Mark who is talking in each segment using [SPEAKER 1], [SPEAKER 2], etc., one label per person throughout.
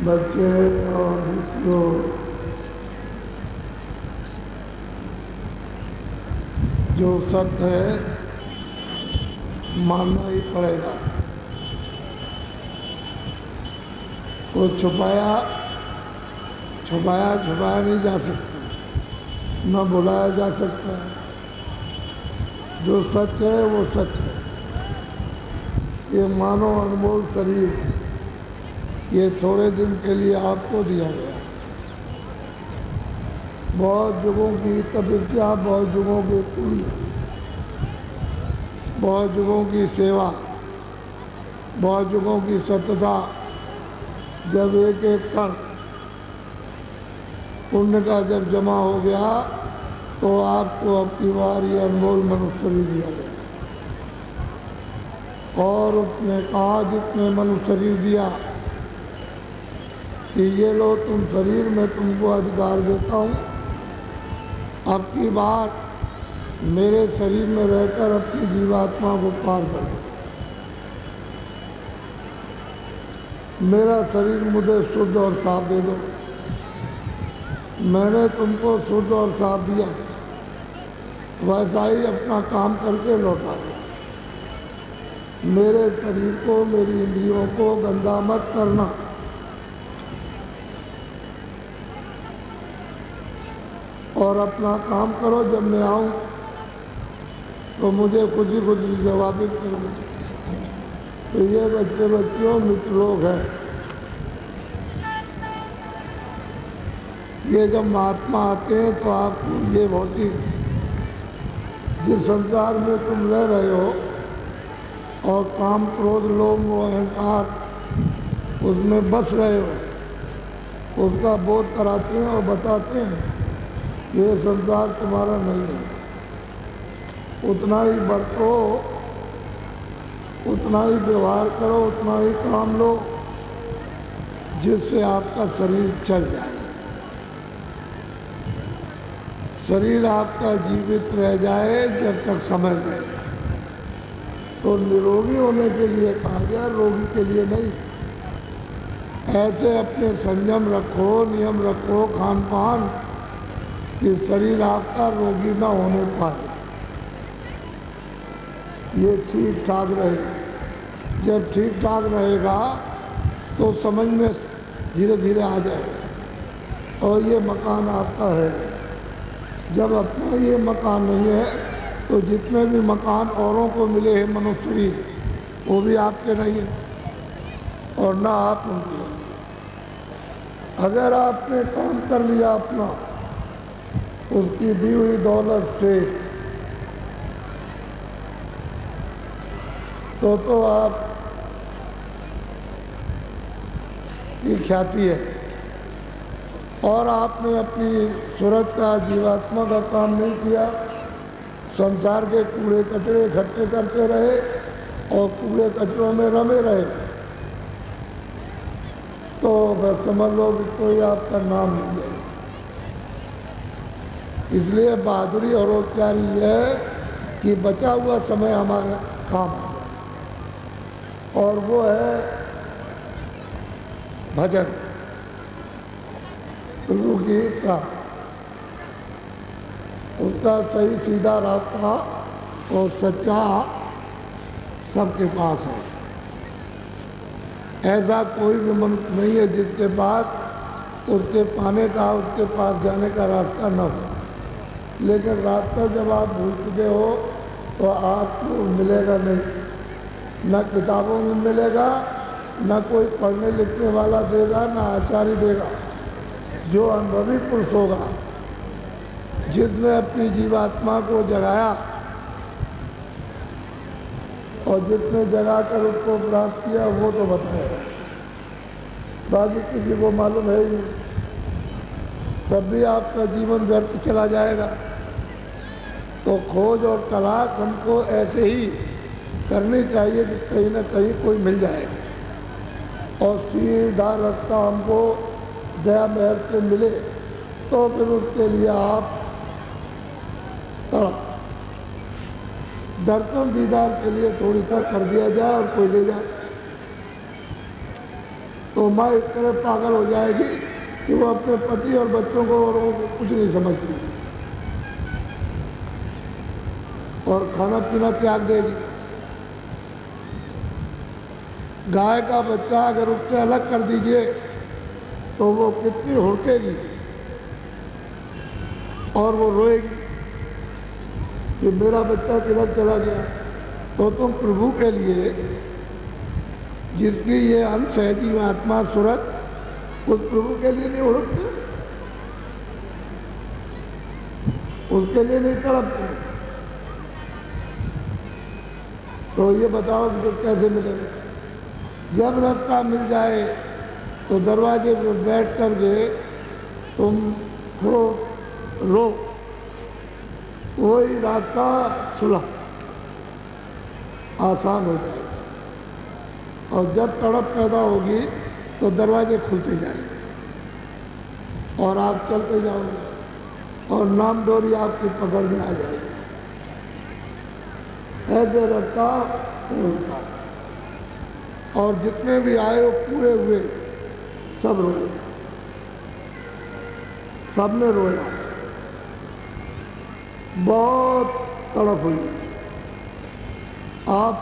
[SPEAKER 1] बच्चे और जिसको जो सत्य है मानना ही पड़ेगा। को छुपाया नहीं जा सकता, न बुलाया जा सकता है। जो सच है वो सच है। ये मानो अनमोल शरीर ये थोड़े दिन के लिए आपको दिया गया। बहुत युगों की तपस्या, बहुत युगों के पुण्य, बहुत युगों की सेवा, बहुत युगों की सत्यता, जब एक एक कण पुण्य का जब जमा हो गया तो आपको अब की बार ये अनमोल मनुष्य शरीर दिया गया। और उसने कहा जितने मनुष्य शरीर दिया कि ये लो तुम शरीर में तुमको अधिकार देता हूँ, अब की बार मेरे शरीर में रहकर अपनी जीवात्मा को पार कर दो। मेरा शरीर मुझे शुद्ध और साफ दे दो। मैंने तुमको शुद्ध और साफ दिया, वैसा ही अपना काम करके लौटा दो। मेरे शरीर को, मेरी इंद्रियों को गंदा मत करना। और अपना काम करो, जब मैं आऊँ तो मुझे खुशी खुशी से वापस कर दो। तो ये बच्चे बच्चियों मित्र लोग हैं। ये जब महात्मा आते हैं तो आपको ये भौतिक जिस संसार में तुम रह रहे हो और काम क्रोध लोभ अहंकार उसमें बस रहे हो, उसका बोध कराते हैं और बताते हैं ये संसार तुम्हारा नहीं है। उतना ही बरतो, उतना ही व्यवहार करो, उतना ही काम लो जिससे आपका शरीर चल जाए। शरीर आपका जीवित रह जाए जब तक समझ जाए। तो निरोगी होने के लिए कहा गया, रोगी के लिए नहीं। ऐसे अपने संयम रखो, नियम रखो, खान पान, कि शरीर आपका रोगी ना होने पाए, ये ठीक ठाक रहे। जब ठीक ठाक रहेगा तो समझ में धीरे धीरे आ जाएगा और ये मकान आपका है। जब अपना ये मकान नहीं है तो जितने भी मकान औरों को मिले हैं मनुष्य शरीर, वो भी आपके नहीं है और ना आप उनके। अगर आपने काम कर लिया अपना उसकी दी हुई दौलत से, तो आप की ख्याति है। और आपने अपनी सूरत का, जीवात्मा का काम नहीं किया, संसार के कूड़े कचरे इकट्ठे करते रहे और कूड़े कचरों में रमे रहे, तो बस समझ लो कि कोई आपका नाम नहीं है। इसलिए बहादुरी और होशियारी है कि बचा हुआ समय हमारा काम है, और वो है भजन, प्रभु की प्राप्ति। उसका सही सीधा रास्ता और सच्चा सबके पास है। ऐसा कोई भी मनुष्य नहीं है जिसके पास उसके पाने का, उसके पास जाने का रास्ता न हो। लेकिन रास्ता जब आप भूल चुके हो तो आपको मिलेगा नहीं। न किताबों में मिलेगा, न कोई पढ़ने लिखने वाला देगा, न आचार्य देगा। जो अनुभवी पुरुष होगा, जिसने अपनी जीवात्मा को जगाया और जिसने जगाकर उसको प्राप्त किया, वो तो बताएगा। बाकी किसी को मालूम है ही नहीं, तब भी आपका जीवन व्यर्थ चला जाएगा। तो खोज और तलाश हमको ऐसे ही करनी चाहिए कि कहीं ना कहीं कोई मिल जाएगा और सीधा रास्ता हमको दया मेहर से मिले, तो फिर उसके लिए आप दर्शन दीदार के लिए थोड़ी सा कर दिया जाए और कोई ले जाए। तो माँ इस तरह पागल हो जाएगी कि वो अपने पति और बच्चों को और कुछ नहीं समझती और खाना पीना त्याग देगी। गाय का बच्चा अगर उससे अलग कर दीजिए तो वो कितनी हुड़केगी और वो रोएगी कि मेरा बच्चा किधर चला गया। तो तुम प्रभु के लिए जिसकी ये अंश है जीवात्मा सूरत, उस प्रभु के लिए नहीं हुड़कते, उसके लिए नहीं तड़पते। तो ये बताओ कि कैसे मिलेगा। जब रास्ता मिल जाए तो दरवाजे पर बैठ कर के तुम रो, वही रास्ता सुलह आसान हो जाएगा। और जब तड़प पैदा होगी तो दरवाजे खुलते जाएंगे और आप चलते जाओगे और नाम डोरी आपकी पकड़ में आ जाएगी। ऐसे रास्ता होता और जितने भी आए वो पूरे हुए सब रोए, सबने रोया, बहुत तड़प हुई। आप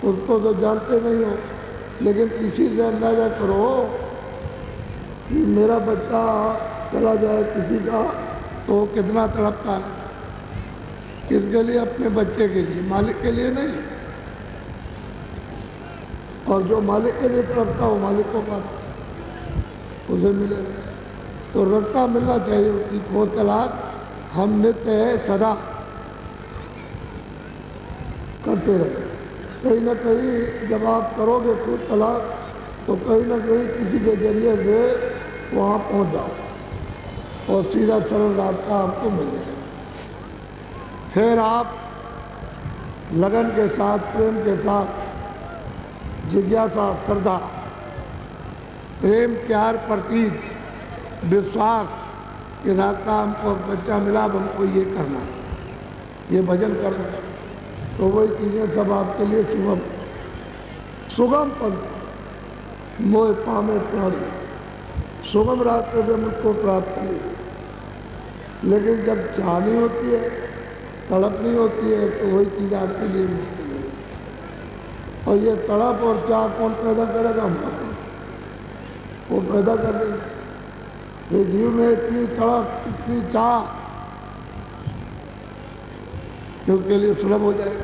[SPEAKER 1] उसको तो जानते नहीं हो, लेकिन इसी से अंदाजा करो कि मेरा बच्चा चला जाए किसी का तो कितना तड़पता है। किसके लिए? अपने बच्चे के लिए, मालिक के लिए नहीं। और जो मालिक के लिए तड़पता हो मालिक को पाता, उसे मिले। तो रास्ता मिलना चाहिए, उसकी खोज तलाश हम नित्य है सदा करते रहे। कहीं ना कहीं जब आप करोगे खोज तलाश तो कहीं ना कहीं किसी के जरिए से वहाँ पहुँच जाओ और सीधा सरल रास्ता आपको मिल जाएगा। फिर आप लगन के साथ, प्रेम के साथ, जिज्ञासा, श्रद्धा, प्रेम, प्यार, प्रतीत, विश्वास कि रास्ता हमको बच्चा मिला, अब हमको ये करना, ये भजन करना, तो वही चीज़ें सब आपके लिए सुगम पंथ मोह पामे प्राणी, सुगम रास्ते से मुझको प्राप्त करिए। लेकिन जब चाहनी होती है, तड़पनी होती है, तो वही चीज़ आपके लिए मुश्किल है। और ये तड़प और चाह कौन पैदा करेगा? वो पैदा कर देगा। ये जीव में इतनी तड़प, इतनी चाह कि उसके लिए सुलभ हो जाएगा।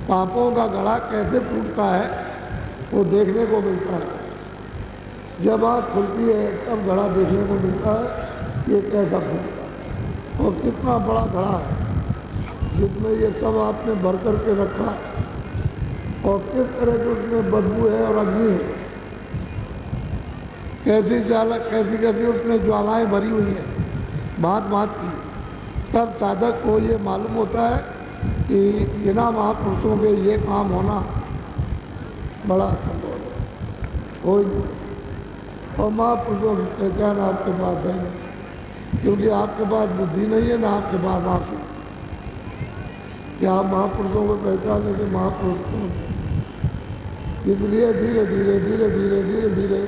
[SPEAKER 1] पापों का घड़ा कैसे फूटता है वो देखने को मिलता है। जब आँख खुलती है तब घड़ा देखने को मिलता है ये कैसा फूटता है और कितना बड़ा घड़ा है जिसमें ये सब आपने भर करके रखा और किस तरह की उसमें बदबू है और अग्नि है, कैसी कैसी उसमें ज्वालाएं भरी हुई हैं भांत भांत की। तब साधक को ये मालूम होता है कि बिना महापुरुषों के ये काम होना बड़ा असंभव है, हो ही नहीं। और महापुरुषों की पहचान आपके पास है नहीं, क्योंकि आपके पास बुद्धि नहीं है ना आपके पास आँख है कि आप महापुरुषों को पहचान लेंगे। महापुरुष कौन? इसलिए धीरे धीरे धीरे धीरे धीरे धीरे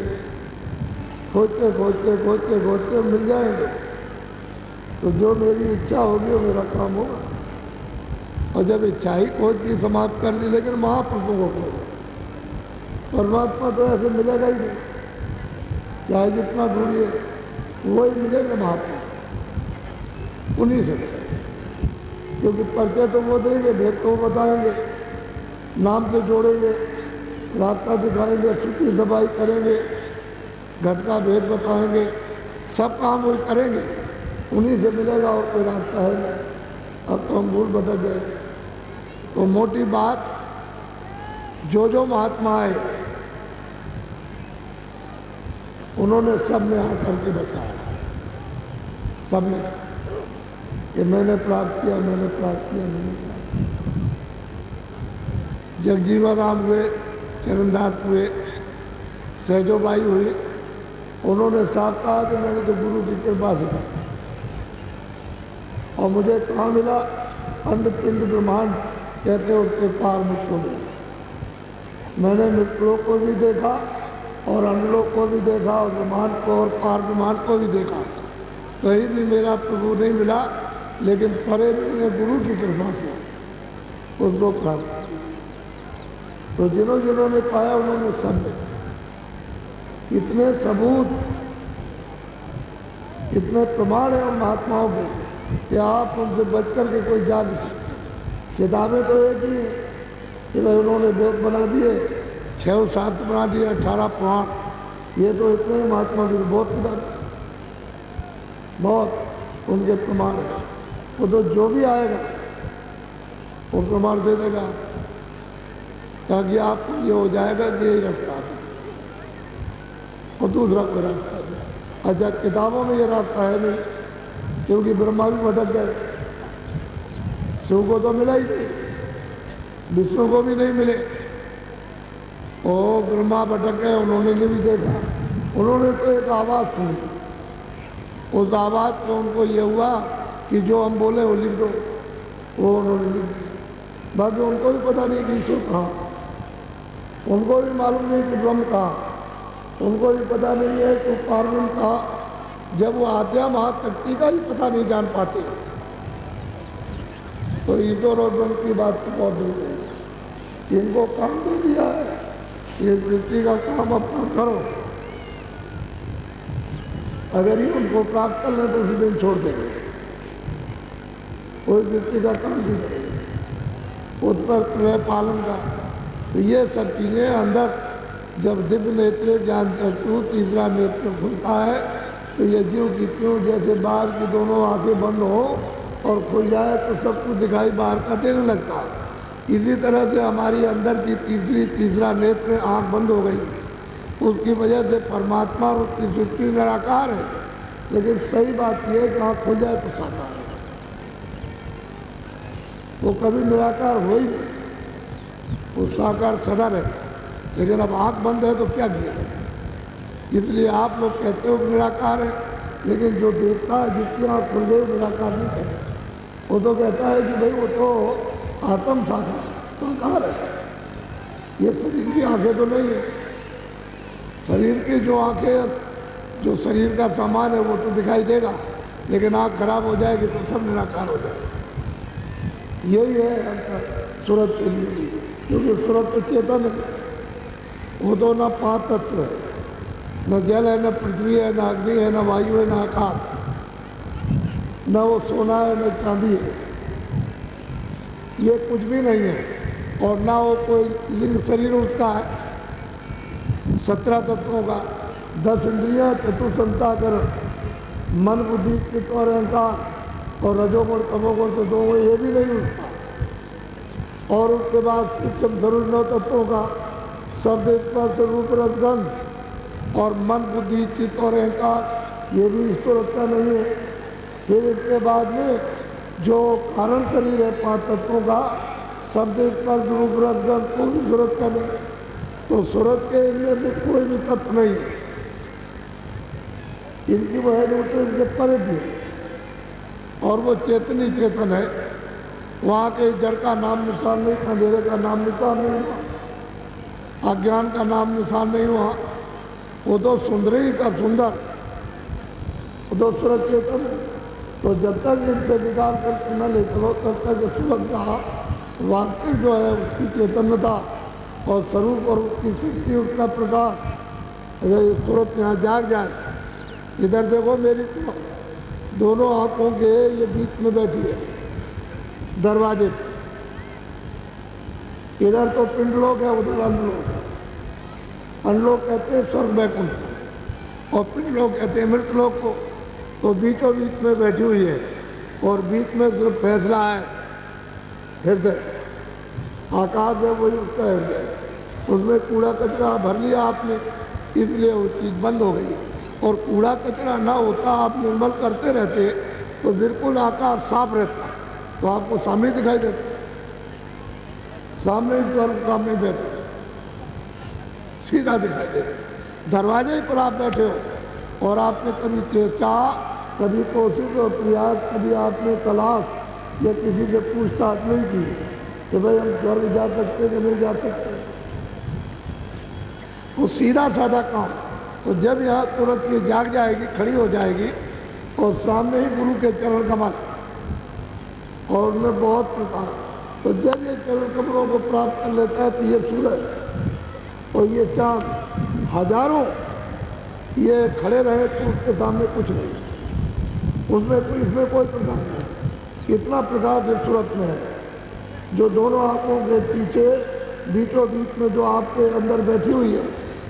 [SPEAKER 1] खोजते खोजते खोजते खोजते मिल जाएंगे। तो जो मेरी इच्छा होगी वो मेरा काम होगा। और जब इच्छा ही खोज की समाप्त कर दी, लेकिन महापुरुषों को खोज, परमात्मा तो ऐसे मिलेगा ही नहीं, चाहे जितना ढूंढिए वही मिलेगा महापुरुष, उन्हीं से मिलेगा। क्योंकि परिचय तो वो देंगे, भेद तो वो बताएंगे, नाम से जोड़ेंगे, रास्ता दिखाएंगे, सूखी सफाई करेंगे, घट का भेद बताएंगे, सब काम वही करेंगे, उन्हीं से मिलेगा और कोई रास्ता है नहीं। अब तो हम भूल भटक गए। तो मोटी बात, जो महात्मा आए उन्होंने सब ने आकर के बताया, सब ने कहा कि मैंने प्राप्त किया, मैंने प्राप्त किया, मैंने प्राप्त किया। जगजीवन राम हुए, चरणदास हुए, सहजोबाई हुई, उन्होंने साफ कहा कि मैंने तो गुरु की कृपा से कहा। और मुझे कहाँ मिला? अंड पिंड ब्रह्मांड कहते हैं उसके पार मुझको मिला। मैंने मृतलोक को भी देखा और अनलोक को भी देखा और ब्रह्मांड को और पार ब्रह्मांड को भी देखा, कहीं भी मेरा प्रभु नहीं मिला, लेकिन परे मैंने गुरु की कृपा से उसको प्राप्त किया। तो जिन्होंने पाया उन्होंने सब देखा। इतने सबूत, इतने प्रमाण हैं उन महात्माओं के कि आप उनसे बच कर के कोई जा नहीं सकते। किताबें तो एक ही हैं कि भाई उन्होंने वेद बना दिए, 6 शास्त्र बना दिए, 18 पुराण, ये तो इतने ही महात्मा की बहुत किताब, बहुत उनके प्रमाण है। वो तो जो भी आएगा वो प्रमाण दे देगा, ताकि आपको ये हो जाएगा कि यही रास्ता है और दूसरा कोई रास्ता नहीं। अच्छा, किताबों में ये रास्ता है नहीं, क्योंकि ब्रह्मा भी भटक गए, शिव को तो मिला ही नहीं, विष्णु को भी नहीं मिले, और ब्रह्मा भटक गए, उन्होंने भी देखा। उन्होंने तो एक आवाज़ सुनी, उस आवाज़ से उनको ये हुआ कि जो हम बोले वो लिख दो, वो उन्होंने लिख दिया। बाकी उनको भी पता नहीं कि ईश्वर कहाँ, उनको भी मालूम नहीं कि ब्रह्म कहाँ, उनको भी पता नहीं है कि पारब्रह्म कहाँ। जब वो आद्या महाशक्ति का ही पता नहीं जान पाते, तो ईश्वर और ब्रह्म की बात तो बहुत दूर है। इनको काम दे दिया है, ये सृष्टि का काम अपना करो, अगर ये उनको प्राप्त कर लें तो उसी दिन छोड़ देंगे, कोई सृष्टि का काम नहीं करेंगे, उत्तर प्रलय पालन का। तो ये सब चीज़ें अंदर जब दिव्य नेत्र ज्ञान चक्षु तीसरा नेत्र खुलता है, तो ये जीव की क्यों जैसे बाहर की दोनों आंखें बंद हो और खुल जाए तो सब कुछ दिखाई बाहर का देने लगता है। इसी तरह से हमारी अंदर की तीसरा नेत्र आंख बंद हो गई, उसकी वजह से परमात्मा और उसकी सृष्टि निराकार है, लेकिन सही बात यह है कि आँख खुल जाए तो साकार है, वो कभी निराकार हो ही नहीं, वो साकार सदा रहता है। लेकिन अब आँख बंद है तो क्या किया, इसलिए आप लोग कहते हो निराकार है, लेकिन जो देखता है जिसकी आँख खुल गई निराकार नहीं कहता, वो तो कहता है कि भाई वो तो आत्म साकार है। ये शरीर की आंखें तो नहीं है, शरीर की जो आंखें, जो शरीर का सामान है वो तो दिखाई देगा, लेकिन आँख खराब हो जाएगी तो सब निराकार हो जाएगा। यही है अंतर सूरत के लिए, क्योंकि सूरत तो चेतन है, वो तो न 5 तत्व है, न जल है, न पृथ्वी है, न अग्नि है, न वायु है, न आकाश, न वो सोना है, न चांदी है, ये कुछ भी नहीं है, और ना वो कोई लिंग शरीर उसका है। 17 तत्वों का 10 इंद्रियां, चतुसंताकरण, मन बुद्धि चित्त और अहंकार, और रजोगुण तमोगुण से 2 ये भी नहीं उसका। और उसके बाद सूक्ष्म स्वरूप 9 तत्वों का शब्द स्पर्श रूप रसगंध, और मन बुद्धि चित्त और अहंकार, ये भी ईश्वर का नहीं है। फिर इसके बाद में जो कारण शरीर है 5 तत्वों का, शब्द स्पर्श रूप रसगंध, को भी सूरत का नहीं। तो सूरत के इनमें से कोई भी तत्व नहीं है, इनकी वह तो इनके परे भी है, और वो चेतन ही चेतन है। वहाँ के जड़ का नाम निशान नहीं, अंधेरे का नाम निशान नहीं हुआ, अज्ञान का नाम निशान नहीं हुआ, वो तो सुंदर ही का सुंदर, वो तो सूरत चेतन है। तो जब तक इनसे निकाल करके न ले चलो तब तक सूरत का वास्तविक जो है उसकी चैतन्यता और स्वरूप और उसकी शक्ति, उसका प्रकाश, अगर ये सूरत यहाँ जाग जाए। इधर देखो मेरी तरफ, दोनों आँखों के ये बीच में बैठी है दरवाजे पे, इधर तो पिंडलोक है, उधर अनलोक है। अनलोक कहते हैं स्वर्ग वैकुंठ, और पिंडलोक कहते हैं मृतलोक को। तो बीचों बीच में बैठी हुई है, और बीच में सिर्फ फैसला है हृदय, आकाश है वही उसका हृदय, उसमें कूड़ा कचरा भर लिया आपने, इसलिए वो चीज़ बंद हो गई। और कूड़ा कचरा ना होता, आप निर्मल करते रहते तो बिल्कुल आकाश साफ रहता, तो आपको सामने दिखाई देता, सामने स्वर्ग सामने बैठे सीधा दिखाई देता। दरवाजे पर आप बैठे हो और आपने कभी चेष्टा, कभी कोशिश और प्रयास, कभी आपने तलाश या किसी से पूछताछ नहीं की कि भाई हम स्वर्ग जा सकते कि नहीं जा सकते, सीधा साधा काम। तो जब यहाँ तुरंत ये जाग जाएगी, खड़ी हो जाएगी और सामने ही गुरु के चरण कमल और उनमें बहुत प्रकार। तो जब ये चरण कमलों को प्राप्त कर लेता है तो ये सूरज और ये चांद हजारों ये खड़े रहे तो उसके सामने कुछ नहीं, उसमें कोई इसमें कोई प्रकाश नहीं। इतना प्रकाश इस सूरत में है जो दोनों आंखों के पीछे बीचों बीच में जो आपके अंदर बैठी हुई है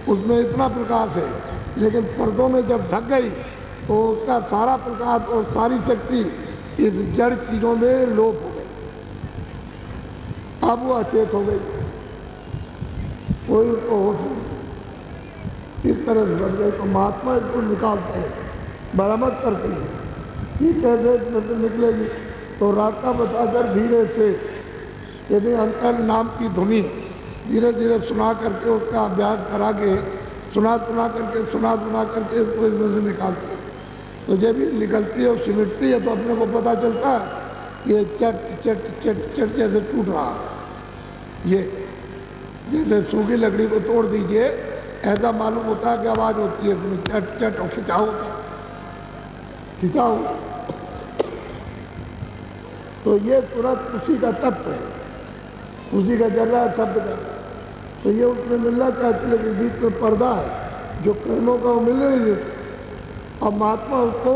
[SPEAKER 1] उसमें इतना प्रकाश है, लेकिन पर्दों में जब ढक गई तो उसका सारा प्रकाश और सारी शक्ति इस जड़ चीज़ों में लोप हो गई। अब वो अचेत हो गई, कोई उसको होश नहीं, इस तरह से बन गई। तो महात्मा इसको निकालते हैं, बरामद करते हैं कि कैसे इसमें से निकलेगी। तो रास्ता बताकर धीरे से यदि अंतर नाम की धुनी धीरे धीरे सुना करके उसका अभ्यास करा के सुना करके इसको इसमें से निकालते हैं। तो जब ये निकलती है और सिमटती है तो अपने को पता चलता है ये चट चट चट चट जैसे टूट रहा है। ये जैसे सूखी लकड़ी को तोड़ दीजिए ऐसा मालूम होता है कि आवाज़ होती है इसमें चट चट और खिंचाव होता है, खिंचाव। तो ये तुरंत उसी का तत्व है, उसी का जर्रा है शब्द का। तो ये उसमें मिलना चाहती लेकिन बीच में पर्दा है जो कर्मों का वो मिलने नहीं देते। अब महात्मा उसको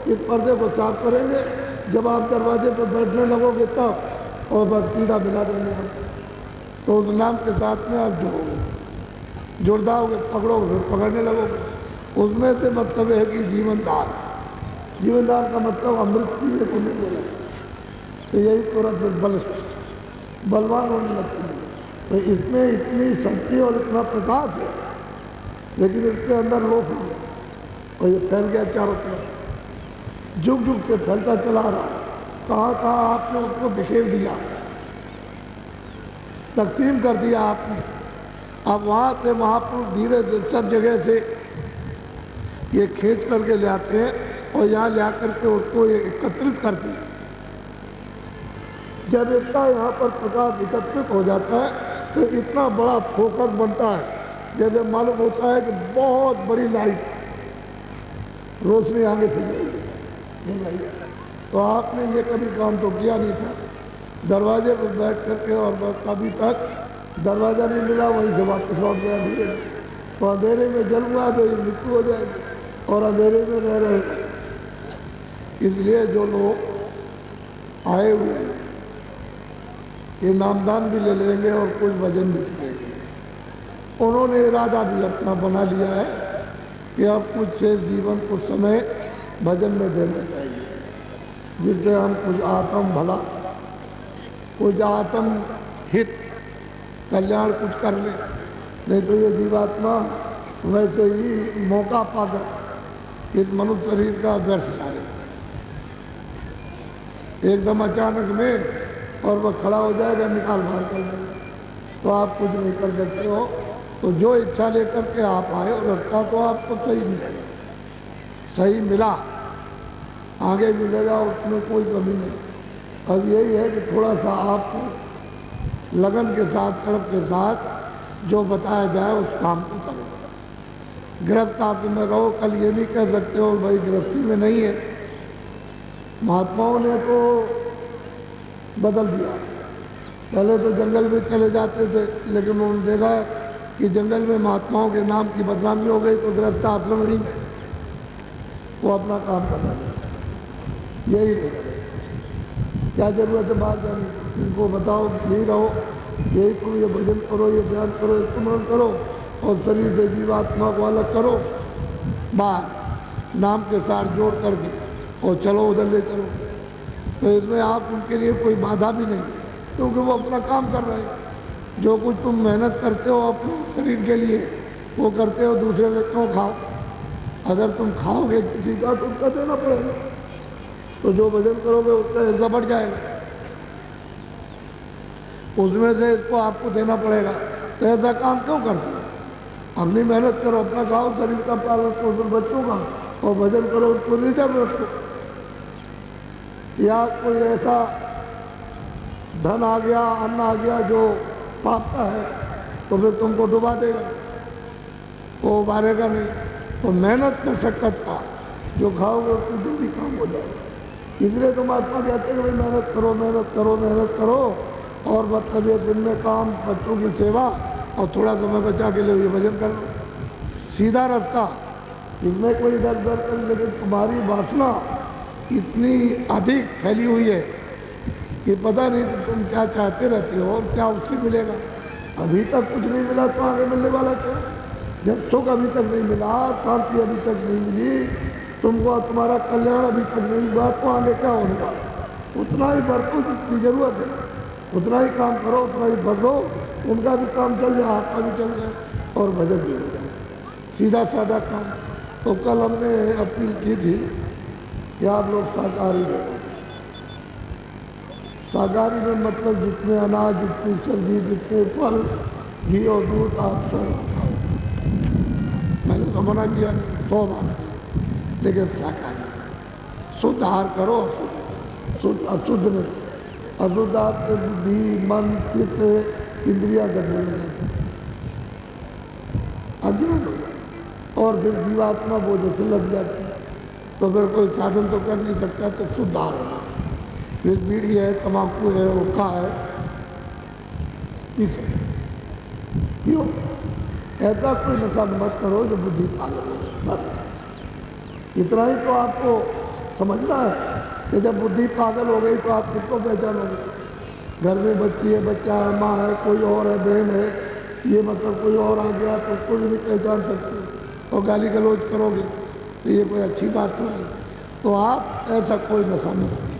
[SPEAKER 1] इस पर्दे को साफ करेंगे जब आप दरवाजे पर बैठने लगोगे तब, और बस पीड़ा मिला देंगे आप। तो उस नाम के साथ में आप जुड़ोगे, जुड़दाओगे, पकड़ोगे, फिर पकड़ने लगोगे। उसमें से मतलब है कि जीवनदान, जीवनदान का मतलब अमृत पीने को मिल देना। तो यही तुरंत बलवान होने लगती है। तो इसमें इतनी शक्ति और इतना प्रकाश है, लेकिन इसके अंदर लोप हो गया और ये फैल गया चारों तरफ, जुग जुग से फैलता चला रहा। कहाँ कहाँ आपने उसको बिखेर दिया, तकसीम कर दिया आपने। अब वहाँ से महापुरुष धीरे से सब जगह से ये खींच करके ले आते हैं और यहाँ ले आकर के उसको एकत्रित करते हैं। जब इतना यहाँ पर प्रकाश एकत्रित हो जाता है तो इतना बड़ा फोकस बनता है, जैसे मालूम होता है कि बहुत बड़ी लाइट रोशनी आगे फिर गई। तो आपने ये कभी काम तो किया नहीं था, दरवाजे पर बैठ करके और बस अभी तक दरवाज़ा नहीं मिला, वहीं से वापस लौट गया धीरे। तो अंधेरे में जल हुआ तो ये मृत्यु हो जाएगी और अंधेरे में रह रहे। इसलिए जो लोग आए हुए हैं ये नामदान भी ले लेंगे और कुछ भजन भी करेंगे। उन्होंने इरादा भी अपना बना लिया है कि अब कुछ शेष जीवन कुछ समय भजन में देना चाहिए, जिससे हम कुछ आत्म भला, कुछ आत्म हित, कल्याण कुछ कर लें। नहीं तो ये जीवात्मा वैसे ही मौका पाकर इस मनुष्य शरीर का व्यर्थ जा रही है। एकदम अचानक में और वह खड़ा हो जाएगा, निकाल बाहर कर देगा, तो आप कुछ नहीं कर सकते हो। तो जो इच्छा लेकर के आप आए और रास्ता तो आपको सही मिलेगा, सही मिला, आगे मिलेगा, उसमें कोई कमी नहीं। अब यही है कि थोड़ा सा आप लगन के साथ, तड़प के साथ जो बताया जाए उस काम को करो। गृहस्थ आश्रम में रहो, कल ये नहीं कह सकते हो भाई गृहस्थी में नहीं है। महात्माओं ने तो बदल दिया, पहले तो जंगल में चले जाते थे, लेकिन उन्होंने देखा कि जंगल में महात्माओं के नाम की बदनामी हो गई, तो गृहस्थ आश्रम ही में वो अपना काम करना चाहिए। यही नहीं करें, क्या जरूरत है बाहर जाने, इनको बताओ यही रहो, यही करो, ये भजन करो, ये ध्यान करो, ये स्मरण करो और शरीर से जीवात्मा को अलग करो, बाहर नाम के साथ जोड़ कर दी और चलो उधर ले चलो। तो इसमें आप उनके लिए कोई बाधा भी नहीं, क्योंकि वो अपना काम कर रहे हैं। जो कुछ तुम मेहनत करते हो अपने शरीर के लिए वो करते हो, दूसरे व्यक्तियों को खाओ। अगर तुम खाओगे किसी का तो उसका देना पड़ेगा, तो जो भजन करोगे उसका हिस्सा बढ़ जाएगा, उसमें से इसको आपको देना पड़ेगा। तो ऐसा काम क्यों करते हो? अपनी मेहनत करो, अपना खाओ, शरीर का पालन पोषण बच्चों का, और भजन करो, उसको रिजर्व रखो। या कोई ऐसा धन आ गया, अन्न आ गया जो पापता है, तो फिर तुमको डुबा देगा। वो उबारेगा नहीं। तो मेहनत में शक्कत का जो खाओगे उतनी जल्दी काम हो जाएगा। इसलिए तो महात्मा कहते हैं कि भाई मेहनत करो, मेहनत करो, मेहनत करो, और मतलब ये दिन में काम, बच्चों की सेवा, और थोड़ा समय बचा के लिए भजन कर लो। सीधा रास्ता, इसमें कोई इधर उधर कर। लेकिन तुम्हारी वासना इतनी अधिक फैली हुई है कि पता नहीं कि तुम क्या चाहते रहते हो और क्या उससे मिलेगा। अभी तक कुछ नहीं मिला तो आगे मिलने वाला क्या? जब सुख अभी तक नहीं मिला, शांति अभी तक नहीं मिली, तुमको तुम्हारा कल्याण अभी तक नहीं हुआ, तो आगे क्या होने वाला? उतना ही बरतो जितनी जरूरत है, उतना ही काम करो, उतना ही बदलो, उनका भी काम चल जाए, आपका भी चल जाए, और भजन भी हो जाए। सीधा साधा काम। तो कल हमने अपील की थी कि आप लोग शाकाहारी रहो। शाकाहारी में मतलब जितने अनाज, जितनी सब्जी, जितने फल, घी और दूध आप सब खाओ। मैंने तो मना किया नहीं, 100 बार, लेकिन शाकाहारी शुद्ध आहार करो। अशुद्ध नहीं। अशुद्ध आहार से बुद्धि, मन, चित्त, इंद्रियां गड़ने लग जाती, अज्ञान हो जाता, और फिर जीवात्मा बोझ से लग जाती है। तो फिर कोई साधन तो कर नहीं सकता, तो शुद्ध आहार होना चाहिए। फिर बीड़ी है, तम्बाकू है, हुक्का है, पी सकते क्यों? ऐसा कोई नशा मत करो जो बुद्धि पागल हो जाए। बस इतना ही तो आपको समझना है कि जब बुद्धि पागल हो गई तो आप किसको पहचानोगे? घर में बच्ची है, बच्चा है, माँ है, कोई और है, बहन है, ये मतलब कोई और आ गया तो उसको भी नहीं पहचान सकते, और गाली गलौज करोगे तो ये कोई अच्छी बात नहीं। तो आप ऐसा कोई नशा नहीं करो।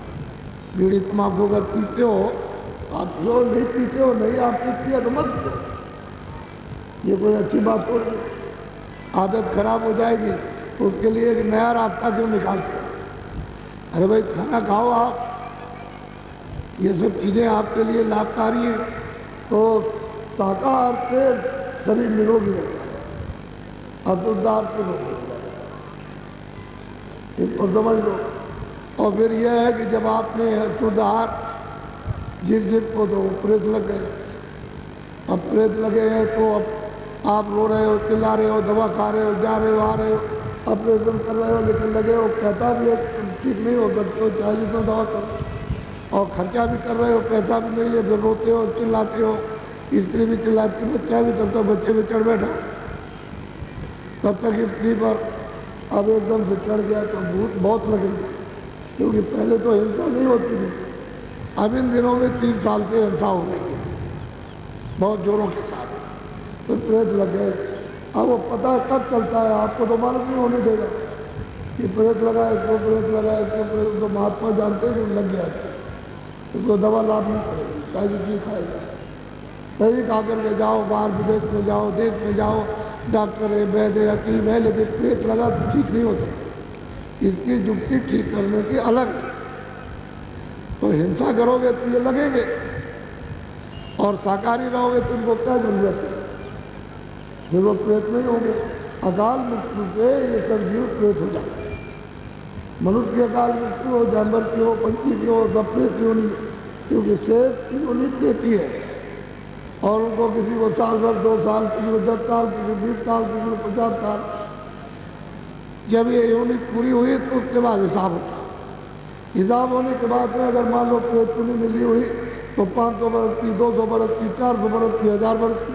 [SPEAKER 1] बीड़ी तम्बाकू अगर पीते हो आप पियो, नहीं पीते हो नहीं, आपने पिया तो मत पियो, ये कोई अच्छी बात हो रही। आदत खराब हो जाएगी तो उसके लिए एक नया रास्ता क्यों निकालते हो? अरे भाई खाना खाओ आप, ये सब चीज़ें आपके लिए लाभकारी हैं। तो शाकाहार से शरीर निरोगी रहता है, अशुद्ध आहार से निरोगी रहता है, इसको समझ लो। और फिर यह है कि जब आपने अशुद्ध आहार जिसको तो प्रेत लग गए, अब प्रेत लगे हैं तो अब आप रो रहे हो, चिल्ला रहे हो, दवा खा रहे हो, जा रहे हो, आ रहे हो, ऑपरेशन कर रहे हो, लेकिन लगे हो, कहता भी है ठीक नहीं हो सकते हो, चाहे जितना दवा करो, और खर्चा भी कर रहे हो, पैसा भी नहीं है, फिर रोते हो, चिल्लाते हो, स्त्री भी चिल्लाती, बच्चा भी, तब तक बच्चे भी चढ़ बैठा, तब तक स्त्री पर अब एकदम से चढ़ गया तो भूत बहुत लगेगा। क्योंकि पहले तो हिंसा नहीं होती थी, अब इन दिनों में 3 साल से हिंसा हो गई है बहुत जोरों के साथ, तो प्रेत लग गए। अब वो पता कब चलता है आपको तो मालूम नहीं होने देगा कि प्रेत लगा, इसको प्रेत लगा, इसको प्रेत, तो महात्मा जानते हैं कि लग गया, इसको दवा लाभ नहीं पड़ेगी, चाहे चीज खाएगा। कहीं खा करके जाओ, बाहर विदेश में जाओ, देश में जाओ, डॉक्टर है, वैद्य है, हकीम है, लेकिन प्रेत लगा तो ठीक नहीं हो सकता। इसकी जुक्ति ठीक करने की अलग है। तो हिंसा करोगे तो ये लगेंगे, और शाकाहारी रहोगे तो उनको क्या जरूरत है? फिर वो प्रेत नहीं होंगे। अकाल मृत्यु से ये सब जीव प्रेत हो जाते हैं। मनुष्य की अकाल मृत्यु हो, जानवर की हो, पंछी की हो, सब प्रेत योनि, क्योंकि शेष योनि प्रेती है, और उनको किसी को साल भर, 2 साल, किसी को 10 साल, किसी को 20 साल, किसी को 50 साल, जब ये योनि पूरी हुई तो उसके बाद हिसाब होता है। हिसाब होने के बाद में अगर मान लो प्रेत योनि मिली हुई तो 500 बरस की, 200 बरस की, 400 बरस की, 1000 बरस की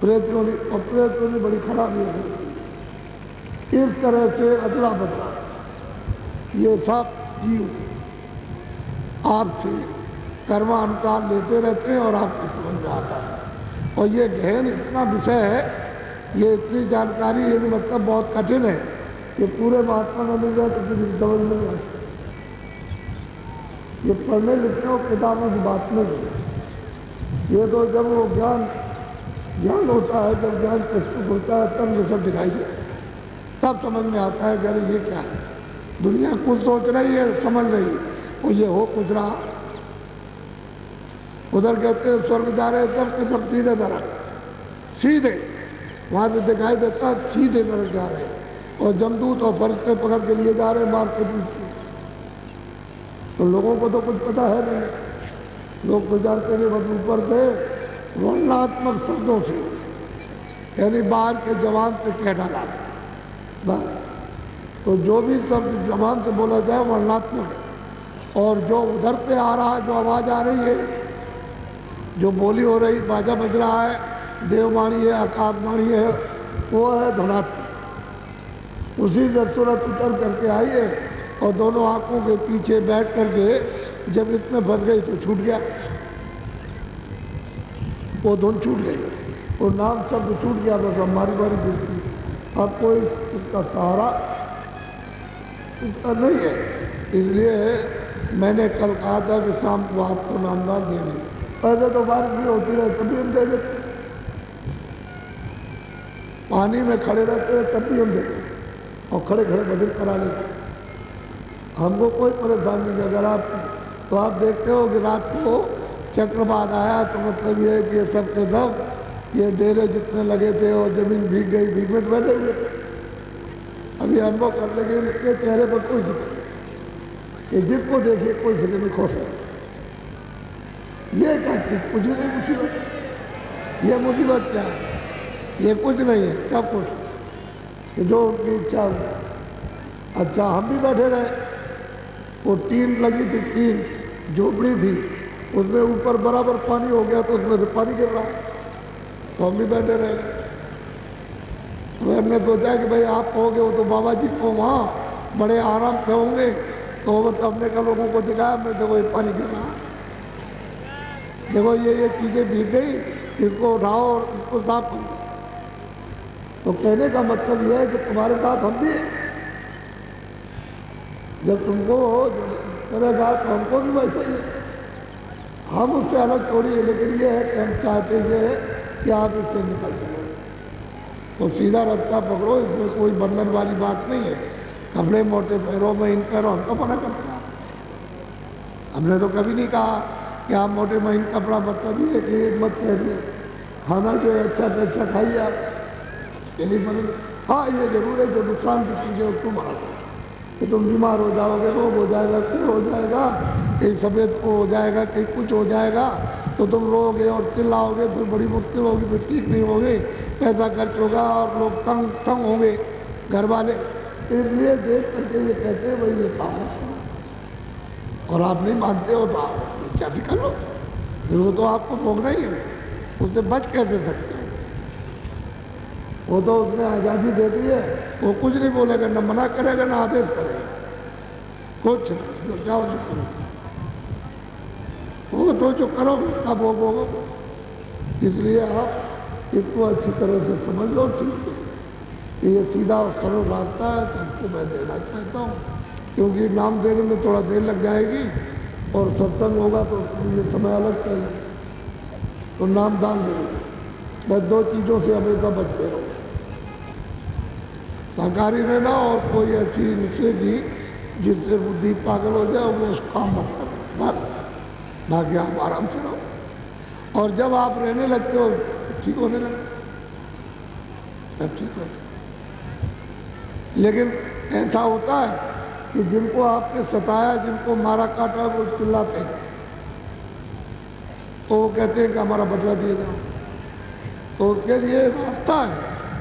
[SPEAKER 1] प्रेत योनि। और प्रेत योनि बड़ी खराबी होती है। इस तरह से अदला बदला ये सब जीव आपसे कर्मानुकाल लेते रहते हैं और आपको समझ में आता है। और ये गहन इतना विषय है, ये इतनी जानकारी, ये मतलब बहुत कठिन है कि पूरे महात्मा न मिल जाए तो किसी की समझ में नहीं आ सकती। ये पढ़ने लिखने और किताबों की बात नहीं है। ये तो जब वो ज्ञान होता है, जब ज्ञान चक्षु खुलता है, तब ये सब दिखाई देता है, तब समझ में आता है कि अरे ये क्या है, दुनिया कुछ सोच रही है, समझ रही है, और ये हो कुछ रहा। उधर कहते हैं स्वर्ग जा रहे तब के सब सीधे नरक, सीधे वहाँ से दिखाई देता सीधे नरक जा रहे हैं, और जमदूत और फरिश्ते पकड़ के लिए जा रहे हैं मार के पीछे। तो लोगों को तो कुछ पता है नहीं, लोग तो जानते नहीं, बस ऊपर से वर्णनात्मक शब्दों से यानी बाहर के जवान से कह डाला बस। तो जो भी शब्द जवान से बोला जाए वर्णात्मक है, और जो उधर से आ रहा है, जो आवाज़ आ रही है, जो बोली हो रही, बाजा बज रहा है, देववाणी है, आकाशवाणी है, वो है ध्वनात्मक। उसी से सूरत उतर करके आई है और दोनों आंखों के पीछे बैठ करके जब इसमें फंस गई तो छूट गया, वो धुन छूट गई, वो नाम शब्द छूट गया, बस हमारी बारी गिरती। अब कोई इसका सहारा इसका नहीं है। इसलिए मैंने कल कहा था कि शाम को आपको नामदान देंगे। ऐसे तो बारिश भी होती रहे तभी हम दे देते, पानी में खड़े रहते हैं तब भी हम देते, और खड़े खड़े बदल करा लेते, हमको कोई परेशानी नहीं। अगर आप तो आप देखते हो कि रात को चक्रवात आया तो मतलब ये है कि ये सब के सब ये डेरे जितने लगे थे और जमीन भीग गई, भीग में तो बैठे हुए। अभी अनुभव कर लेंगे, इनके चेहरे पर कोई शिकन नहीं, ये जिसको देखिए कोई शिकन नहीं, खुश है। ये क्या चीज़, कुछ भी नहीं मुसीबत। ये मुसीबत क्या है, ये कुछ नहीं है, सब कुछ जो उनकी इच्छा हो। अच्छा हम भी बैठे रहे, वो टीन लगी थी, टीन झोपड़ी थी, उसमें ऊपर बराबर पानी हो गया तो उसमें से पानी गिर रहा, तो हम भी बैठे रहे। तो हमने सोचा कि भाई आप कहोगे वो तो बाबा जी को वहाँ बड़े आराम से होंगे, तो हमने कल लोगों को दिखाया, हमने देखो ये पानी गिर रहा, देखो ये चीज़ें भीग गई, इसको उठाओ और इसको साफ करो। तो कहने का मतलब यह है कि तुम्हारे साथ हम भी हैं, जब तुमको करेगा तो हमको भी वैसे ही है, हम उससे अलग थोड़ी है। लेकिन ये है कि हम चाहते ये है कि आप इससे निकल चलो, तो सीधा रास्ता पकड़ो, इसमें कोई बंधन वाली बात नहीं है। कपड़े मोटे पैरों में इन पैरों हमको मना करते हैं, हमने तो कभी नहीं कहा कि आप मोटे महीन कपड़ा, मतलब ये कि मत पहनिए, खाना जो है अच्छा से अच्छा खाइए आप, इसके लिए मना। हाँ ये जरूर है जो नुकसान की चीज़ें उसको मना करो, कि तुम बीमार हो जाओगे, रोग हो जाएगा, फिर हो जाएगा, कहीं सफ़ेद को हो जाएगा, कहीं कुछ हो जाएगा, तो तुम रोगे और चिल्लाओगे, फिर बड़ी मुश्किल होगी, फिर ठीक नहीं होगी, पैसा खर्च होगा और लोग तंग होंगे घर वाले। इसलिए देख करके ये कहते हैं भाई ये काम मत करो, और आप नहीं मानते हो तो आप कैसे करो, वो तो आपको भोगना ही है, उससे बच कैसे सकते हो। वो तो उसने आज़ादी दे दी है, वो कुछ नहीं बोलेगा, न मना करेगा ना आदेश करेगा, कुछ नहीं, जो चाहो सो करो, वो तो जो करो सब वो भोगो। इसलिए आप इसको अच्छी तरह से समझ लो ठीक से कि ये सीधा और सरल रास्ता है, तो इसको मैं देना चाहता हूँ। क्योंकि नाम देने में थोड़ा देर लग जाएगी और सत्संग होगा तो ये समय अलग चाहिए, तो नाम दान ले लो। बस दो चीज़ों से हमेशा बचते रहो, शाकाहारी रहना और कोई ऐसी निश्चय की जिससे बुद्धि पागल हो जाए वो उस काम मत करो, बस। बाकी आप आराम से रहो, और जब आप रहने लगते हो ठीक होने लगते, तब ठीक होता। लेकिन ऐसा होता है कि जिनको आपने सताया, जिनको मारा काटा, वो चिल्लाते हैं, तो वो कहते हैं कि हमारा बदला दिए जाओ। तो उसके लिए रास्ता है,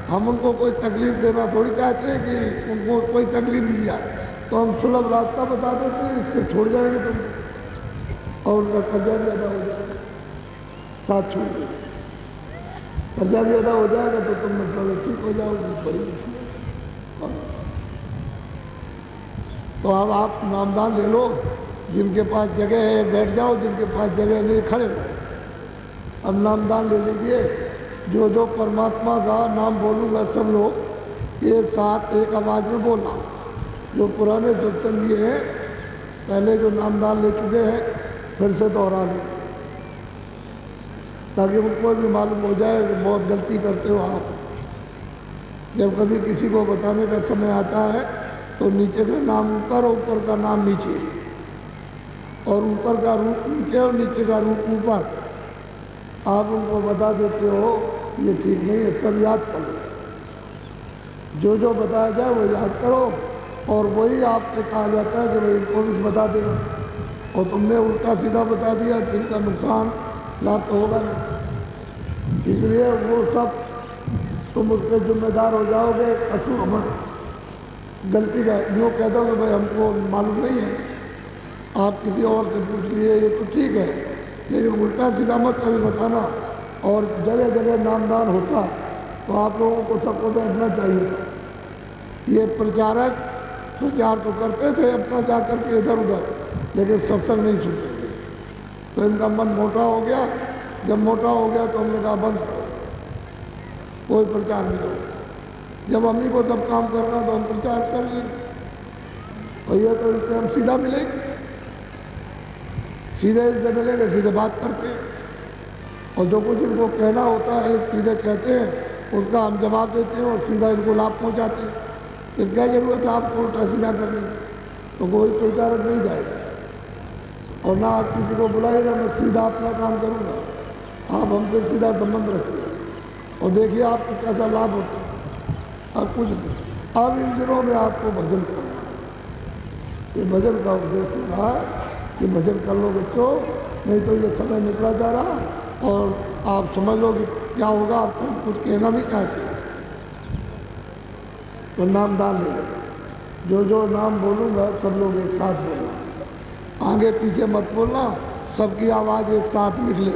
[SPEAKER 1] हम उनको कोई तकलीफ देना थोड़ी चाहते हैं कि उनको कोई तकलीफ दी जाए, तो हम सुलभ रास्ता बता देते हैं, इससे छोड़ जाएंगे तुम, और उनका कर्जा भी अदा हो जाएगा, साथ छोड़ देंगे, कर्जा भी अदा हो जाएगा तो तुम मतलब ठीक हो जाओगे, बड़ी मुश्किल। तो अब आप नामदान ले लो, जिनके पास जगह है बैठ जाओ, जिनके पास जगह नहीं खड़े रहो। अब नामदान ले लीजिए, जो जो परमात्मा का नाम बोलूँगा सब लोग एक साथ एक आवाज़ में बोलना। जो पुराने सत्संगी हैं पहले जो नामदान ले चुके हैं फिर से दोहरा लो, ताकि उनको भी मालूम हो जाए कि बहुत गलती करते हो आप। जब कभी किसी को बताने का समय आता है तो नीचे का नाम ऊपर, ऊपर का नाम नीचे, और ऊपर का रूप नीचे और नीचे का रूप ऊपर, आप उनको बता देते हो ये ठीक नहीं है, सब याद करो। जो जो बताया जाए वो याद करो, और वही आपसे कहा जाता है कि भाई इनको भी बता देना, और तुमने उल्टा सीधा बता दिया तो इनका नुकसान लाभ तो होगा नहीं। इसलिए वो सब तुम उसके जिम्मेदार हो जाओगे, कसूर मत, गलती का यूँ कह दो कि भाई हमको मालूम नहीं है, आप किसी और से पूछ लिए, ये तो ठीक है, लेकिन उल्टा सीधा मत कभी बताना। और जगह जगह नामदान होता तो आप लोगों को सबको बैठना चाहिए था। ये प्रचारक प्रचार तो करते थे अपना जा करके इधर उधर, लेकिन सत्संग नहीं सुनते थे। तो इनका मन मोटा हो गया। जब मोटा हो गया तो हमने कहा बंद करो, कोई प्रचार नहीं होगा। जब हम ही को सब काम करना तो हम प्रचार कर लेंगे। भैया तो इससे हम सीधा मिलेंगे, सीधे इनसे मिलेंगे, सीधे बात करते हैं, और जो कुछ इनको कहना होता है सीधे कहते हैं, उसका हम जवाब देते हैं और सीधा इनको लाभ पहुंचाते हैं। फिर क्या जरूरत है आपको उल्टा सीधा करने की? तो कोई प्रचारक नहीं जाएगा और ना आप किसी को बुलाएगा, मैं सीधा अपना काम करूँगा। आप हमसे सीधा संबंध रखिए और देखिए आपको कैसा लाभ होता है। अब कुछ नहीं, अब इन दिनों में आपको भजन करना है। ये भजन का उद्देश्य रहा है कि भजन कर लो बच्चों, नहीं तो ये समय निकला जा रहा और आप समझ लो कि क्या होगा, आपको कुछ कहना भी चाहते हैं तो नामदान ले लो। जो नाम बोलूँगा सब लोग एक साथ बोलना, आगे पीछे मत बोलना, सबकी आवाज़ एक साथ निकले।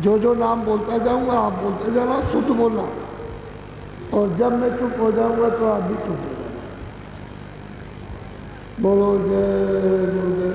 [SPEAKER 1] जो नाम बोलता जाऊँगा आप बोलते जाना, शुद्ध बोलना, और जब मैं चुप हो जाऊँगा तो आप भी चुप हो जाना। बोलो जय गुरुदेव।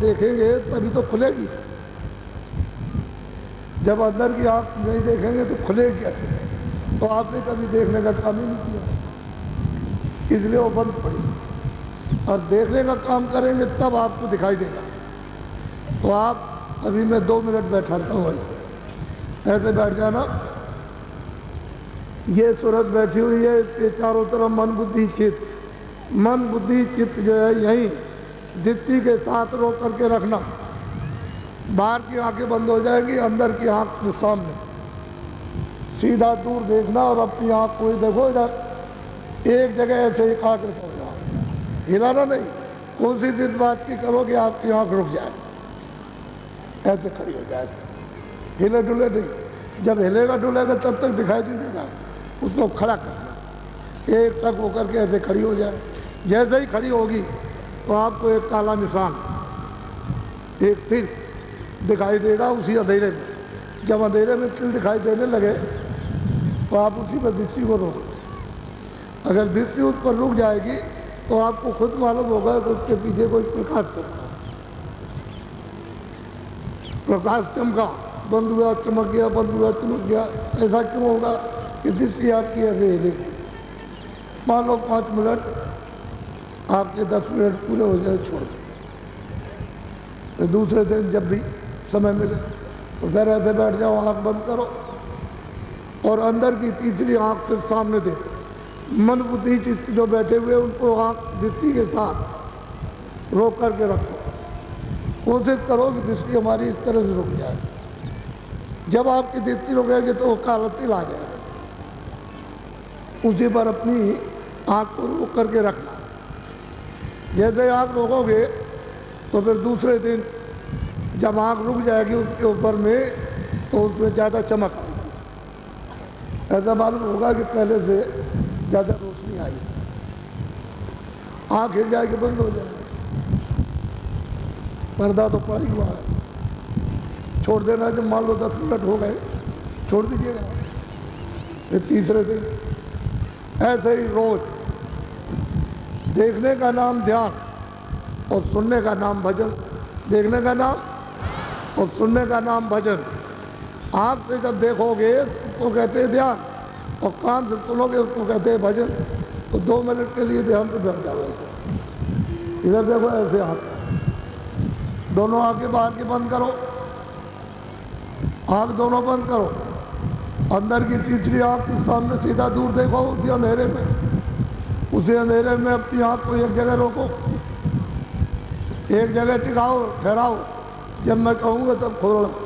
[SPEAKER 1] देखेंगे तभी तो खुलेगी। जब अंदर की आँख नहीं देखेंगे तो खुलेगी कैसे? तो आपने कभी देखने का काम ही नहीं किया, इसलिए वो बंद पड़ी। और देखने का काम करेंगे तब आपको दिखाई देगा। तो आप अभी मैं 2 मिनट बैठाता हूँ, ऐसे बैठ जाना। ये सूरत बैठी हुई है, इसके चारों तरफ मन बुद्धि चित्त, मन बुद्धि चित्त जो है यहीं दृष्टि के साथ रोक करके रखना। बाहर की आंखें बंद हो जाएंगी, अंदर की आंख के सामने सीधा दूर देखना और अपनी आंख को ही देखो, इधर एक जगह ऐसे एकाग्र करना, हिलाना नहीं। कोशिश इस बात की करो कि आपकी आंख रुक जाए, ऐसे खड़ी हो जाए, हिले डुले नहीं। जब हिलेगा डुलेगा तब तक दिखाई नहीं देगा, उसको खड़ा करना, एक टक होकर के ऐसे खड़ी हो जाए। जैसे ही खड़ी होगी तो आपको एक काला निशान, एक तिल दिखाई देगा उसी अंधेरे में। जब अंधेरे में तिल दिखाई देने लगे तो आप उसी पर दृष्टि को रोक। अगर दृष्टि उस पर रुक जाएगी तो आपको खुद मालूम होगा कि उसके पीछे कोई प्रकाश चमका, प्रकाश चमका, बंद हुआ चमक गया, बंद हुआ चमक गया। ऐसा क्यों होगा कि दृष्टि आपकी ऐसे हिलेगी। मान लो 5 मिनट, आपके 10 मिनट पूरे हो जाए, छोड़ दो। फिर दूसरे दिन जब भी समय मिले तो फिर ऐसे बैठ जाओ, आँख बंद करो और अंदर की तीसरी आँख से सामने देखो। मन बुद्धि चित्त जो बैठे हुए उनको आँख दृष्टि के साथ रोक करके रखो। कोशिश करो कि दृष्टि हमारी इस तरह से रुक जाए। जब आपकी दृष्टि रुकेगी तो वो काला तिल आ जाएगा, उसी पर अपनी आँख को रोक करके रखना। जैसे आँख रोकोगे तो फिर दूसरे दिन जब आँख रुक जाएगी उसके ऊपर में तो उसमें ज़्यादा चमक आएगी। ऐसा मालूम होगा कि पहले से ज़्यादा रोशनी आई, आँख हिल जाएगी, बंद हो जाएगी। पर्दा तो पड़ा ही हुआ है, छोड़ देना। जब मान लो 10 मिनट हो गए छोड़ दीजिएगा, फिर तीसरे दिन ऐसे ही रोज। देखने का नाम ध्यान और सुनने का नाम भजन। देखने का नाम और सुनने का नाम भजन। आँख से जब देखोगे तो उसको कहते हैं ध्यान, और कान से सुनोगे उसको कहते हैं भजन। तो 2 मिनट के लिए ध्यान पे बैठ जाओ। ऐसे इधर देखो, ऐसे आँख, दोनों आँखें बाहर की बंद करो, आँख दोनों बंद करो। अंदर की तीसरी आँख के सामने सीधा दूर देखो, उसी अंधेरे में। उसी अंधेरे में अपनी आँख को एक जगह रोको, एक जगह टिकाओ, ठहराओ। जब मैं कहूँगा तब खोलना।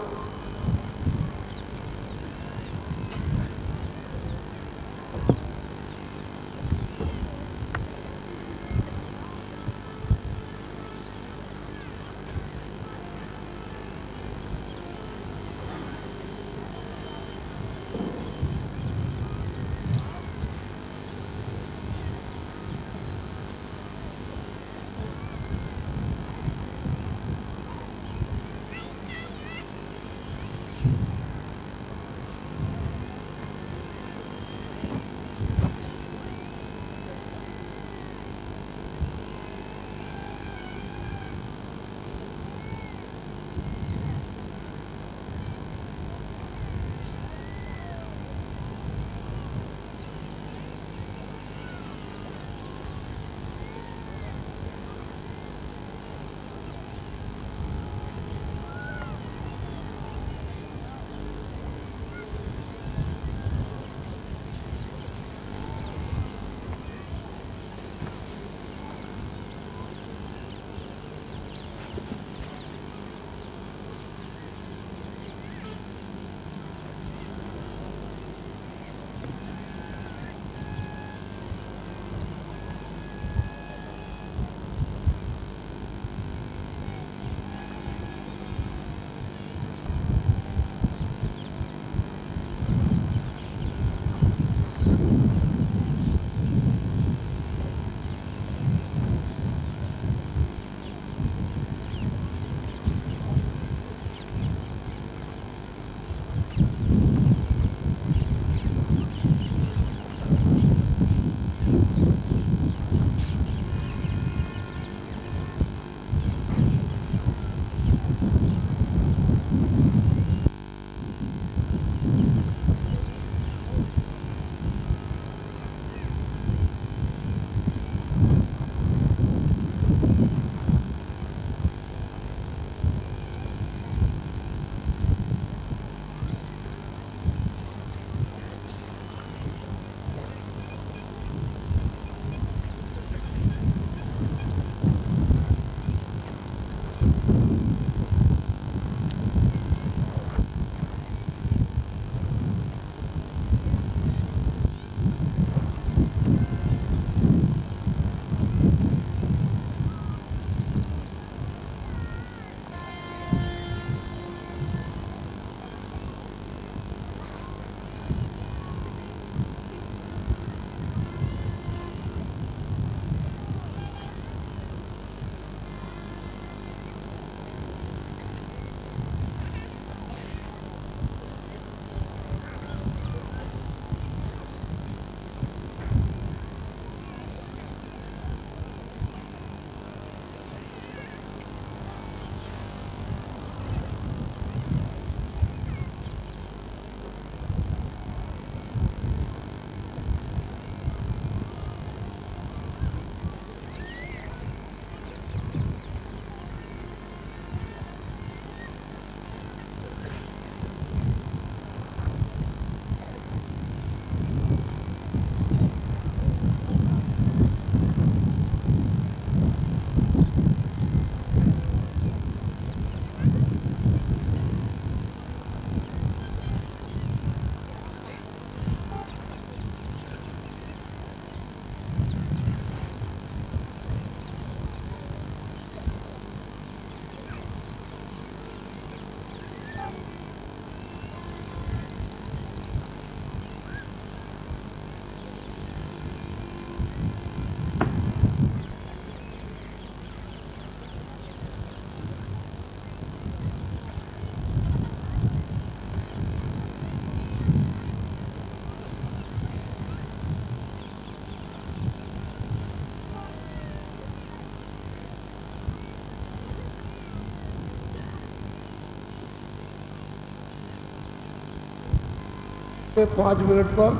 [SPEAKER 1] के 5 मिनट पर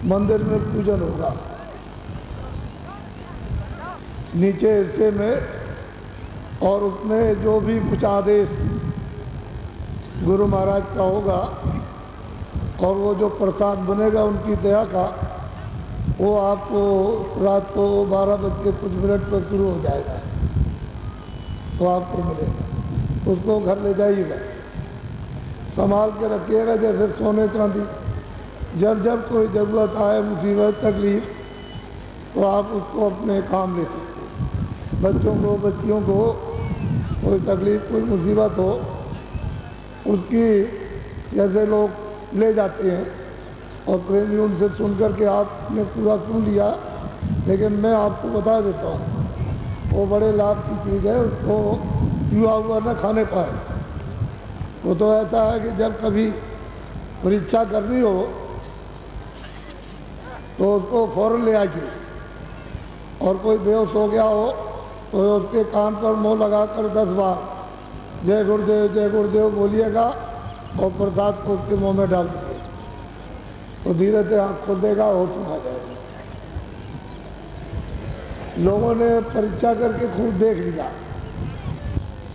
[SPEAKER 1] मंदिर में पूजन होगा। नीचे हिस्से में और उसमें जो भी कुछ आदेश गुरु महाराज का होगा और वो जो प्रसाद बनेगा उनकी दया का, वो आपको रात को 12 बज के कुछ मिनट पर शुरू हो जाएगा, तो आपको मिलेगा। उसको घर ले जाइएगा, संभाल के रखिएगा जैसे सोने चांदी। जब जब कोई ज़रूरत आए, मुसीबत तकलीफ, तो आप उसको अपने काम ले सकते हैं। बच्चों को, बच्चियों को कोई तकलीफ, कोई मुसीबत हो, उसकी जैसे लोग ले जाते हैं और प्रेमी उनसे सुन कर के आपने पूरा सुन लिया, लेकिन मैं आपको बता देता हूँ, वो बड़े लाभ की चीज़ है। उसको युवा हुआ न खाने पाए। वो तो ऐसा है कि जब कभी परीक्षा करनी हो तो उसको फ़ौरन ले आइए, और कोई बेहोश हो गया हो तो उसके कान पर मुँह लगाकर 10 बार जय गुरुदेव बोलिएगा और प्रसाद को उसके मुंह में डाल दीजिए, तो धीरे से आँख खोल देगा, होश में आ जाएगा। लोगों ने परीक्षा करके खूब देख लिया,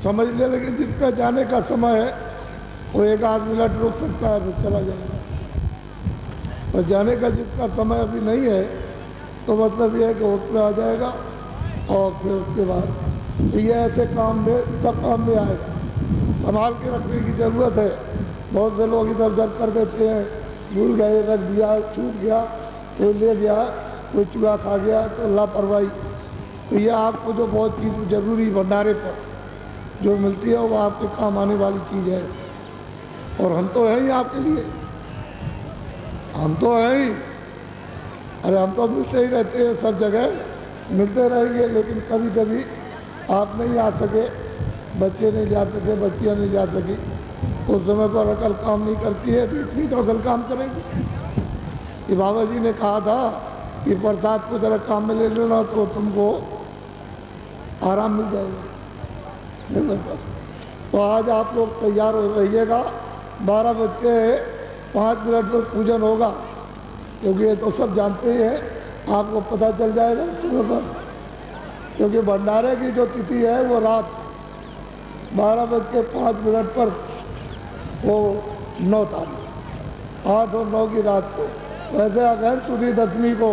[SPEAKER 1] समझ लिया, लेकिन जिसका जाने का समय है वो 1 आध मिनट रुक सकता है, फिर चला जाएगा। और जाने का जिसका समय अभी नहीं है, तो मतलब ये है कि होश में आ जाएगा, और फिर उसके बाद तो ये ऐसे काम में, सब काम में आएगा। संभाल के रखने की ज़रूरत है। बहुत से लोग इधर उधर कर देते हैं, भूल गए, रख दिया, छूट गया, कोई ले गया, कोई चूहा खा गया, तो लापरवाही। तो ये आपको जो बहुत चीज़ ज़रूरी भंडारे पर जो मिलती है, वो आपके काम आने वाली चीज़ है। और हम तो हैं ही आपके लिए, हम तो हैं ही। अरे हम तो मिलते ही रहते हैं, सब जगह मिलते रहेंगे, लेकिन कभी कभी आप नहीं आ सके, बच्चे नहीं जा सके, बच्चियाँ नहीं जा सकी, उस समय पर अकल काम नहीं करती है, तो इतनी तो अकल काम करेगी कि बाबा जी ने कहा था कि प्रसाद को जरा काम में ले लेना तो तुमको आराम मिल जाएगा। तो आज आप लोग तैयार हो रहिएगा, 12 बज के 5 मिनट पर पूजन होगा, क्योंकि ये तो सब जानते ही हैं, आपको पता चल जाएगा सुबह पर, क्योंकि भंडारे की जो तिथि है वो रात 12 बज के 5 मिनट पर, वो 9 तारीख 8 और 9 की रात को। वैसे अगहन सुदी दशमी को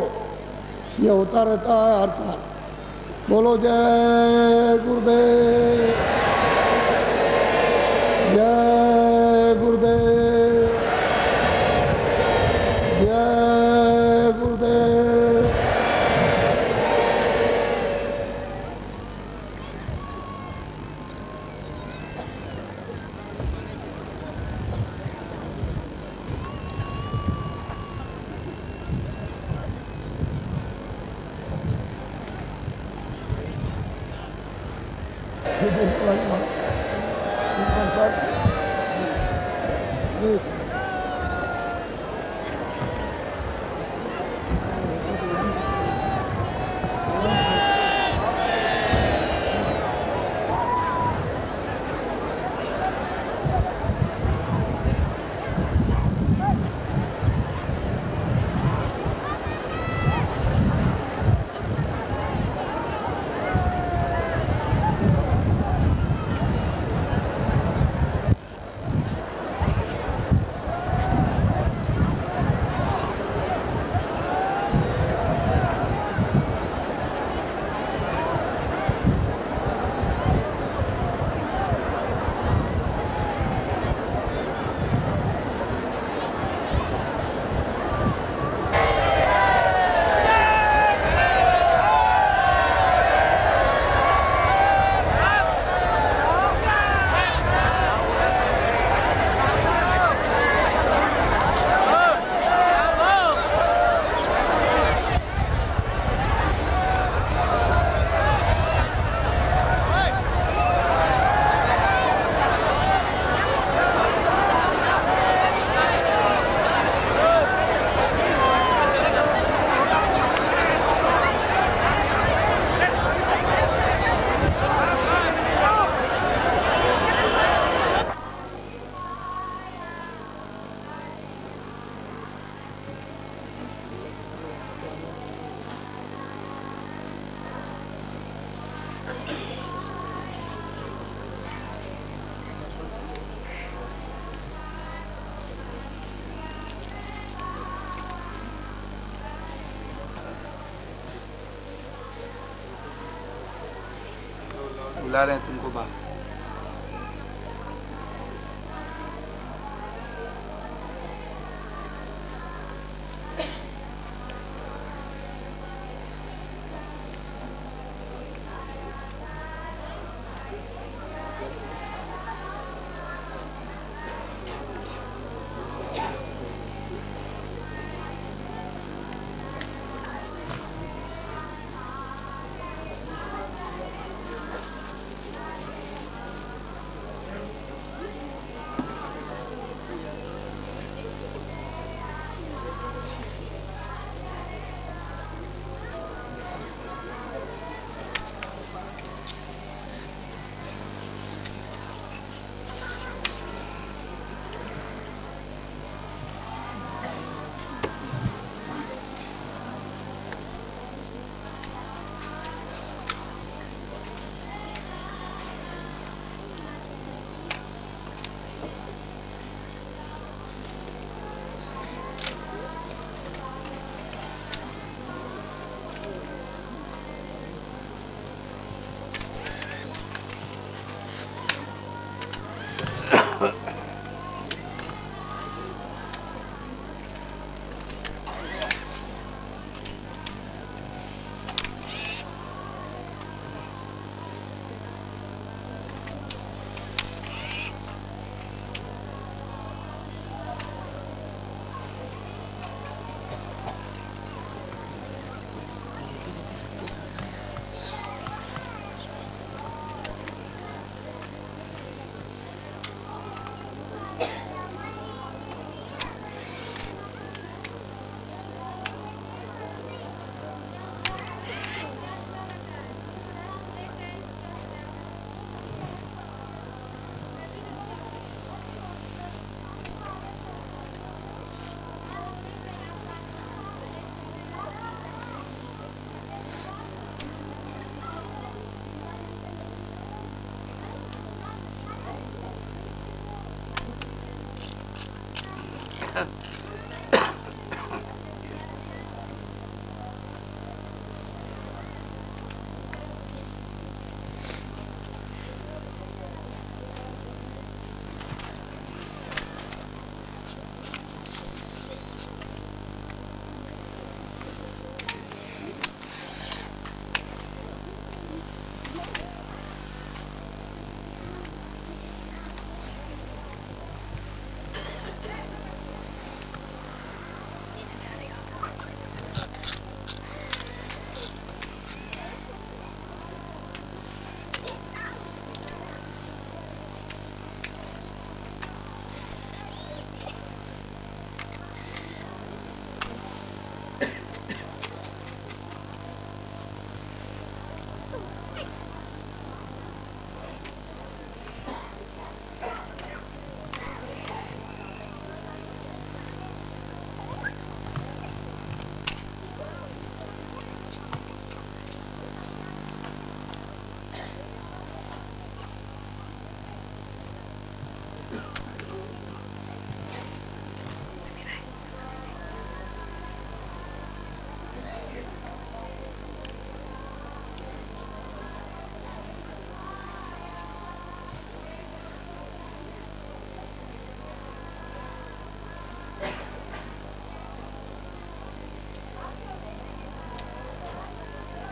[SPEAKER 1] ये होता रहता है हर साल। बोलो जय गुरुदेव, जय गुरुदेव, जय गुरुदेव।
[SPEAKER 2] बुला रहे हैं तुमको बाहर।